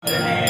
Namaste.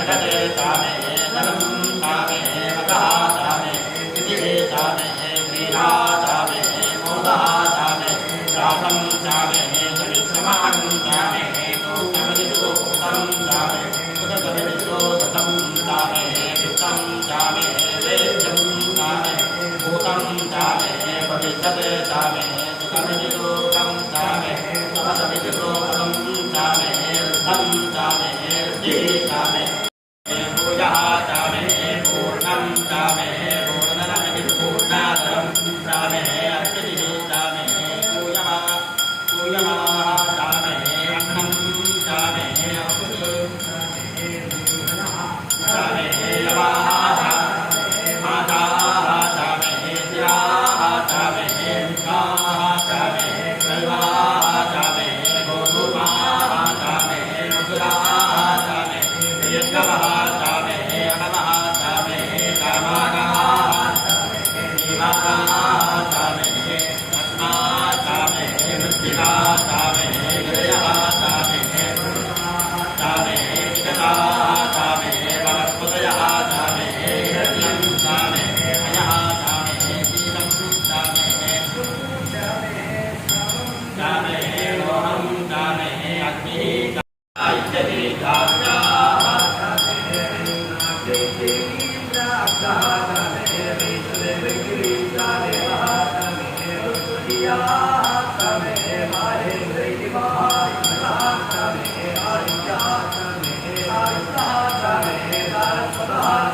परिषदे चामे धनं चामे मगः चामे विधिरे चामे क्रीडा चामे मोदः चामे राधं चामे परिश्रमं चामे तोषमदिषु भूतं चामे उदकविषु दतं चामे वित्तं चामे वेद्यं चामे भूतं चामे परिषदे चामे सुखमिषु तं चामे तपसमिषु पदं चामे ऋद्धं चामे ऋद्धिः चामे पूजा चामे पूर्णं चामे पूर्णनमिति पूर्णातरं चामे अर्चितिः चामे पूयमाः चामे अन्नं चामे चामे यवाः माताः चामे शिराः चामे विद्वाः चामे दैवाः चामे गोधूमाः चामे मधुराः चामे प्रियङ्गवः चामे अणवः चामे कामागाः जीवागाः चामे रत्ना चामे मृत्तिका चामे गिरयः चामे चामे विगताः चामे वनस्पतयः चामे हिरण्यं चामे अयः चामे शीलं चामे लोहं चामे अग्निः इत्यपि काव्याः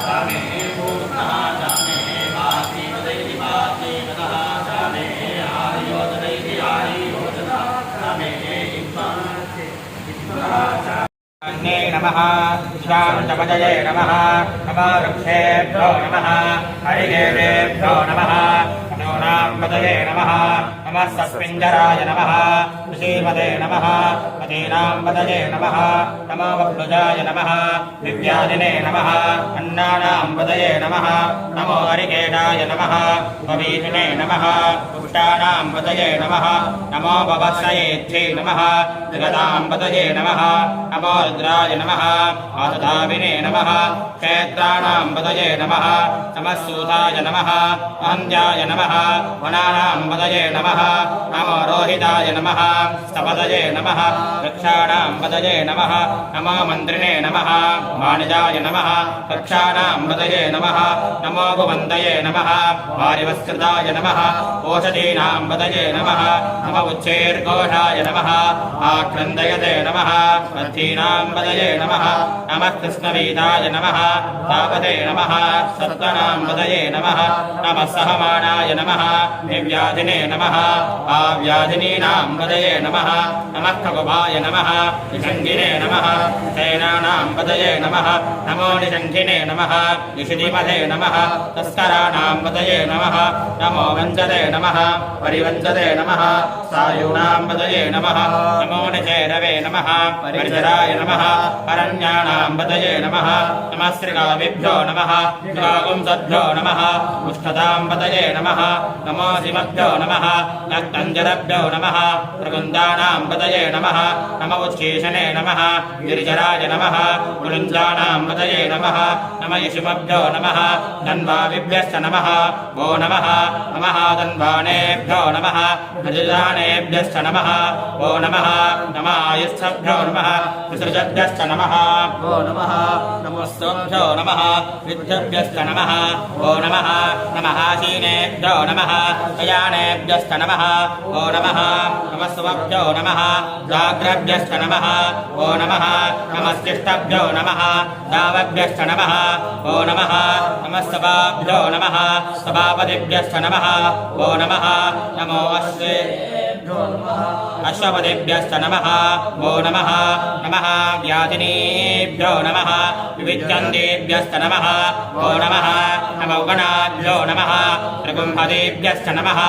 चामे पूर्णः चामे वासीवदैः वासीवदः चामे आर्योदनैः आर्योदनः चामे अन्ये नमः शान्तपदये नमः नमः नमः हरिकेशेभ्यो नमः नूनां पदये नमः नमः सस्मिञ्जराय नमः ऋषीमते नमः मतीनां पदये नमः नमो वक्लुजाय नमः दिव्यादिने नमः अन्नानां पदये नमः नमो हरिकेशाय नमः भवीषिणे नमः पुष्टानां पदये नमः नमो भवत्सयेच्छे नमः जगतां पदये नमः नमो रुद्राय नमः आदधाविने नमः क्षेत्राणां पदये नमः नमः सूताय नमः अहन्याय नमः वनानां पदये नमः नमो रोहिताय नमः स्तपदये नमः वृक्षाणां पदये नमः नमो मन्त्रिणे नमः वाणिजाय नमः वृक्षाणां पदये नमः नमो भुवन्तये नमः वारिवस्कृताय नमः ओषधीनां पदये नमः नमो उच्चैर्घोषाय नमः आक्रन्दयते नमः पथीनां पदये नमः नमः कृष्णवीताय नमः तापते नमः सत्त्वनां पदये नमः नमः सहमानाय नमः दिव्याधिने नमः आव्याधिनीनां पदये नमः नमः खगुभाय नमः निषङ्गिने नमः सेनानां पदये नमः नमो निषङ्गिने नमः निषिधिमते नमः तस्कराणां पदये नमः नमो वञ्चते नमः परिवञ्चते नमः सायूणां पदये नमः नमो निचैरवे नमः परिचराय नमः अरण्याणां पदये नमः नमः श्रीगाविभ्यो नमः गागुंसद्भ्यो नमः उष्णतां पदये नमः नमो शिवभ्यो नमः नक्तञ्जरभ्यो नमः प्रकुन्दानां पदये नमः नमो उच्छीषणे नमः गिरिजराय नमः कुलुञ्जानां पदये नमः नमः यशुमभ्यो नमः धन्वाविभ्यश्च नमः वो नमः नमः धन्वानेभ्यो नमः गजदानेभ्यश्च नमः वो नमः नमः आयुष्भ्यो नमः विसृजभ्यश्च नमः वो नमः नमस्तुभ्यो नमः विद्युभ्यश्च नमः वो नमः नमः आसीनेभ्यो नमः कयानेभ्यश्च नमः वो नमः नमस्वभ्यो नमः जाग्रभ्यश्च नमः वो नमः नमस्तिष्ठभ्यो नमः दावभ्यश्च नमः वो नमः नमस्तवाभ्यो नमः सभापतिभ्यश्च नमः वो नमः नमो अश्वपतिभ्यश्च नमः वो नमः नमः व्याधिनीभ्यो नमः विविध्यन्तेभ्यश्च नमः वो नमः नमो गणाभ्यो नमः त्रिगुम्भदेभ्यश्च नमः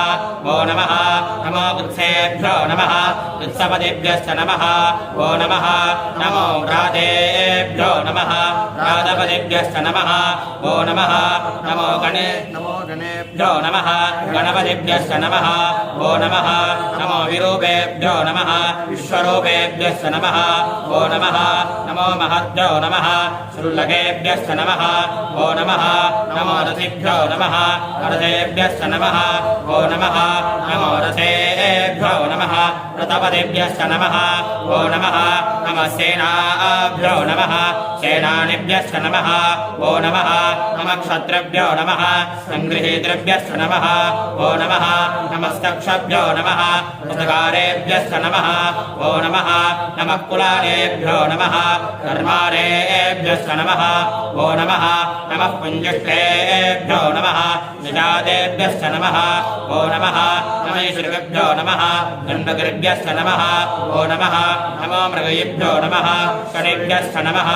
वो नमः नमो उत्सेभ्यो नमः उत्सपदेभ्यश्च नमः वो नमः नमो व्रातेभ्यो नमः व्रातपदेभ्यश्च नमः वो नमः नमो गणेभ्यो नमः गणपतिभ्यश्च नमः ओ नमः नमो विरूपेभ्यो नमः विश्वरूपेभ्यश्च नमः ओ नमः नमो महद्भ्यो नमः श्रुल्लकेभ्यश्च नमः ओ नमः नमो रथिभ्यो नमः रथेभ्यश्च नमः ओ नमः नमो रथेभ्यो नमः रथपतिभ्यश्च नमः ओ नमः नमः सेनाभ्यो नमः सेनानिभ्यश्च नमः ओ नमः नमः क्षत्रेभ्यो नमः सङ्गृहीतृभ्यश्च नमः ओ नमः नमस्तक्षभ्यो नमः पत्रकारेभ्यश्च नमः ओ नमः नमः कुलालेभ्यो नमः धर्मारेभ्यश्च नमः ओ नमः नमः पुञ्जिष्ठेभ्यो नमः निजातेभ्यश्च नमः ओ नमः नमैश्वरेभ्यो नमः गण्डकृभ्यश्च नमः ओ नमः नमो मृगयेभ्यो नमः शनेभ्यश्च नमः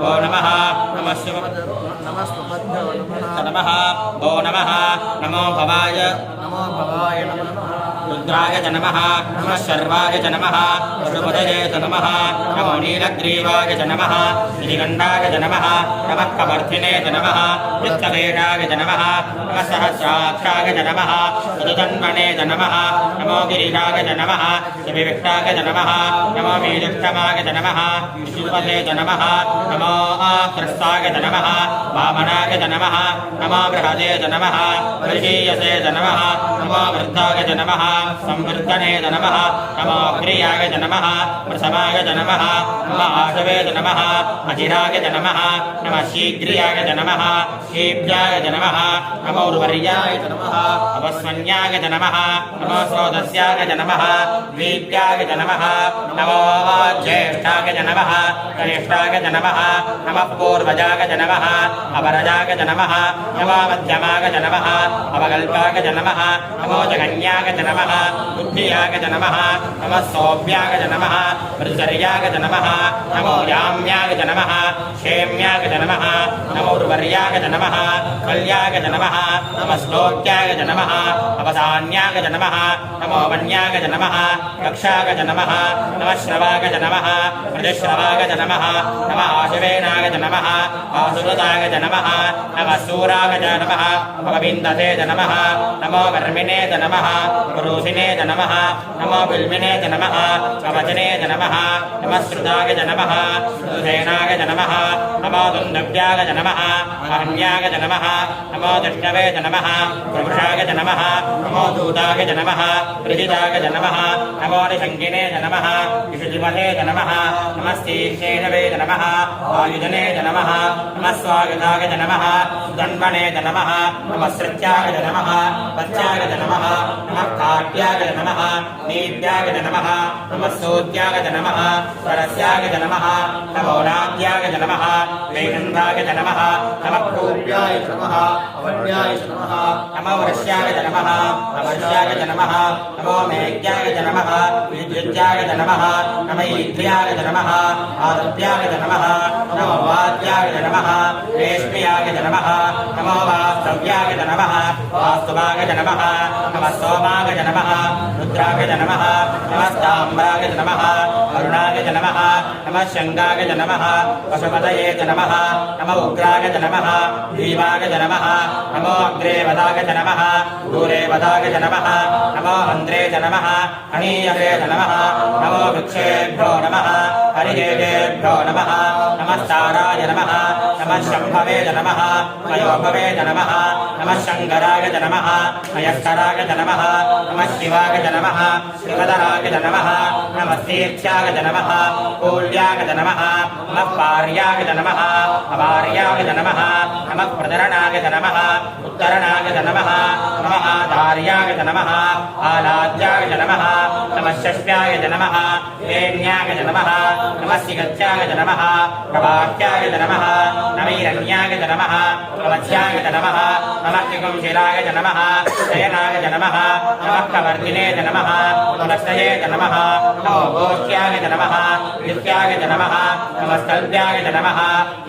ओ नमः नमः नमः ओ नमः नमो भवाय नमः रुद्राय च नमः नमः शर्वाय च नमः पशुपतये च नमः नमो नीलग्रीवाय च नमः गिरिगण्डाय च नमः नमः कवर्धिने च नमः वृत्तवेषाय च नमः नमः सहस्राक्षाय च नमः सदतन्वने च नमः नमो गिरिजाय च नमः विविष्टाय च नमः नमो मीजुष्टमाय च नमः विष्णुपते च नमः नमो क्रस्ताय च नमः वामनाय च नमः नमो बृहदे च नमः ऋषीयसे च नमः नमो वृद्धाय च नमः संवर्धने च नमः नमो क्रियाय च नमः प्रसवाय च नमः नमः आशवे च नमः अजिराय च नमः नमः शीघ्रियाय च नमः शीभ्याय च नमः नमो उर्वर्याय च नमः अपस्मन्याय च नमः नमो स्रोतस्याय च नमः वीप्याय च नमः नमो ज्येष्ठाय च नमः कनिष्ठाय च नमः नमः पूर्वजाय च नमः अपरजाय च नमः नमो मध्यमाय च नमः अवकल्पाय च नमः नमो जगन्याय च नमः बुद्धियाय च नमः नमः सौभ्याय च नमः मृतचर्याय च नमः नमो याम्याय च नमः क्षेम्याय च नमः नमो उर्वर्याय च नमः कल्याय च नमः नमः श्लोक्याय च नमः अवसान्याय च नमः नमो वन्याय च नमः कक्षाय च नमः नमः श्रवाय च नमः प्रतिश्रवाय च नमः नमः आशवेनाय च नमः आसुरताय च नमः नमः सूराय च नमः भगविन्दते च नमः नमो कर्मिणे च नमः पुरुषिणे च नमः नमो बिल्मिने च नमः कवचने च नमः नमः श्रुताय च नमः श्रुतसेनाय च नमः नमो दुन्दव्याय च नमः अहन्याय च नमः नमो दृष्टवे च नमः प्रभुषाय च नमः नमो दूताय च नमः प्रजिताय च नमः नमो निशङ्किने च नमः विशुचिपथे च नमः नमः श्रीक्षेणवे च नमः आयुधने च नमः नमः स्वागताय च नमः दण्डने च नमः नमः सृत्याय च नमः वत्स्याय च नमः नमः काट्याय च नमः नीत्याय च नमः नमः सोत्याय च नमः स्वरस्याय च नमः नमो नाद्याय च नमः वैकुण्ठाय च नमः नमः पूर्व्याय च नमः अवन्याय च नमः नमो वर्ष्याय च नमः अवर्ष्याय च नमः नमो मेघ्याय च नमः विद्युत्याय च नमः नमैन्द्रियाय च नमः आदित्याय च नमः नमो वाद्याय च नमः रेष्म्याय च नमः नमो वास्तव्याय च नमः वास्तुवाय च नमः नमः सोमाय च नमः रुद्राय च नमः नमस्ताम्राय च नमः अरुणाय च नमः नमः शङ्गाय च नमः पशुपतये च नमः नमो उग्राय च नमः भीमाय च नमः नमो अग्रे वदाय च नमः दूरे वदाय च नमः नमो हन्त्रे च नमः हनीयसे च नमः नमो वृक्षेभ्यो नमः हरिकेभ्यो नमः नमस्ताराय नमः नमः शम्भवे च नमः मयोभवे च नमः नमः शङ्कराय च नमः मयस्कराय च नमः नमः शिवाय च नमः शिवधराय च नमः नमः तीर्थ्याय च नमः कूल्याय च नमः नमः पार्याय च नमः अपार्याय च नमः नमः प्रदरणाय च नमः उत्तरणाय च नमः नमः आधार्याय च नमः आलाद्याय च नमः नमः षष्ट्याय च नमः वेण्याय च नमः नमः सिगत्याय च नमः प्रभात्याय च नमः नमैरण्याय च नमः नमस्याय च नमः नमः त्रिकुंशिलाय च नमः शयनाय च नमः नमः कवर्धिने च नमः नमस्तये च नमः नमो गोष्ठ्याय च नमः नित्याय च नमः नमस्तल्प्याय च नमः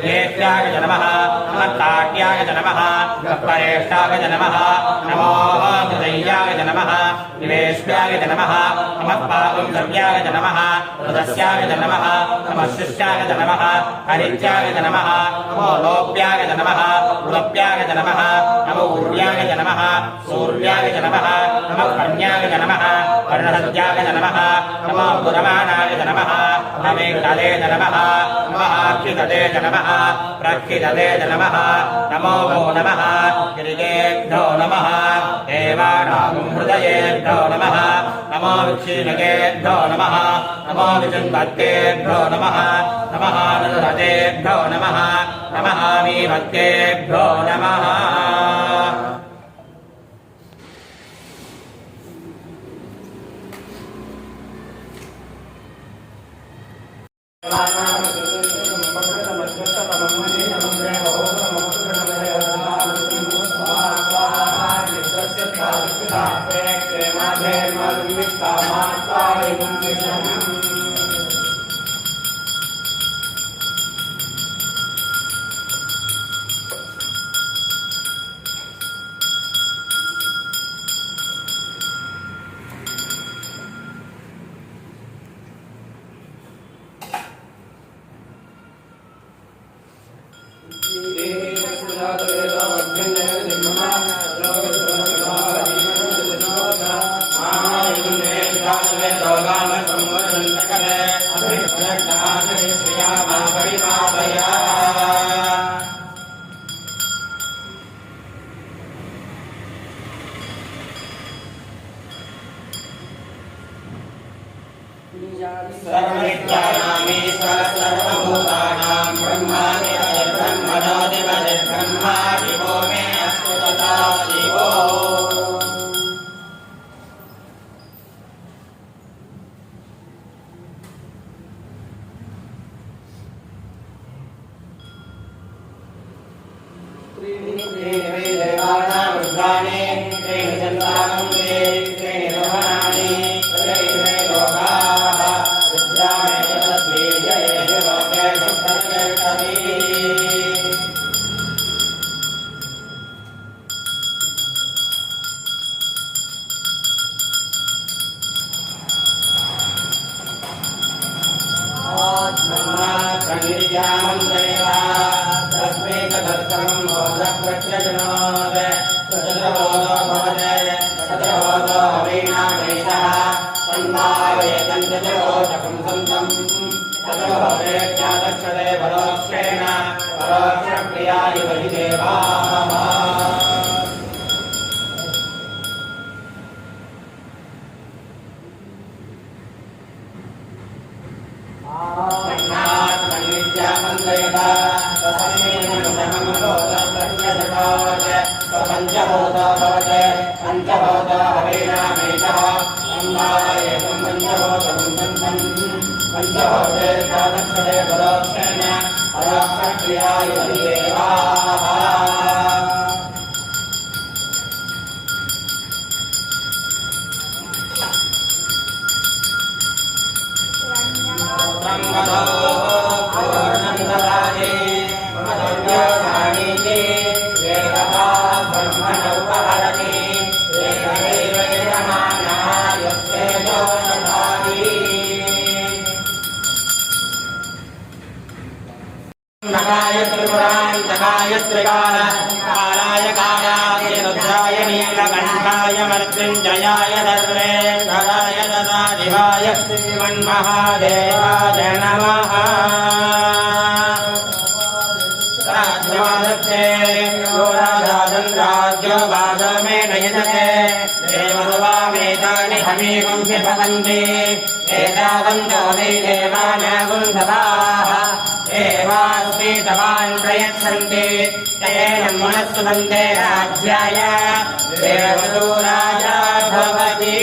लेत्याय च नमः नमः ताट्याय च नमः परेष्ठाय च नमः नमो हृदय्याय च नमः निवेश्याय च नमः नमः पापुंसव्याय च नमः हृदस्याय च नमः नमः शिष्याय च नमः हरित्याय च नमः नमो लोप्याय च नमः उलप्याय च नमः नमो उर्व्याय च नमः नमः सूर्याय च नमः नमः कर्ण्याय च नमः कर्णसत्याय च नमः नमो गुरमाणाय च नमः नमेकले च नमः नमः अक्षितते च नमः प्रक्षितते च नमः नमो भो नमः गिरिजेभ्यो नमः देवानां हृदयेभ्यो नमः नमो विक्षीणकेभ्यो नमः नमो विचिन्वत्तेभ्यो नमः नमः नदरतेभ्यो नमः नमः मीभक्तेभ्यो नमः मृत्युंजयाय सर्वेश्वराय ददाधिवाय श्रीमन्महादेवाय नमः। राज्यो वादमे नयजते देवसुवामेतानि हमीकं भवन्ति एतावन्तो वै देवानागुन्धवाः एवास्मि तवान् प्रयच्छन्ति तेन मनस्सु वन्दे राज्याय देवतो राजा भवति।